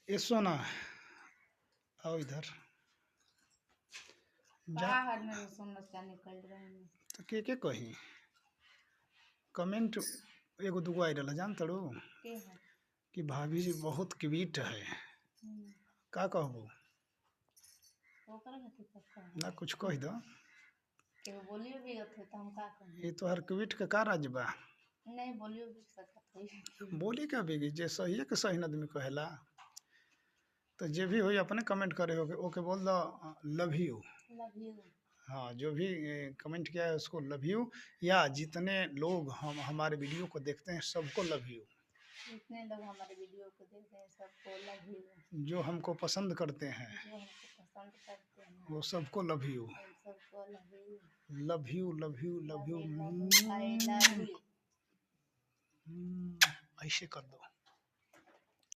ये सोना आओ इधर जा। तो के कही कमेंट एगो दुगो आई रहा जान तड़ू कि भाभी जी बहुत क्यूट है। का कहबू ना कुछ कह दो। ये तो हर क्यूट के का राज बा। बोली का बेगी जे सही है कि सही आदमी कहेला। तो जे भी हो अपने कमेंट करे हो ओके बोल दो लव यू। हाँ जो भी कमेंट किया है उसको लव यू। या जितने लोग हम हमारे वीडियो को देखते हैं सबको लव यू। जितने लोग हमारे वीडियो को देखते हैं सबको लव यू। जो हमको पसंद करते हैं वो सबको love you. Love you love you love you. ऐसे कर दो।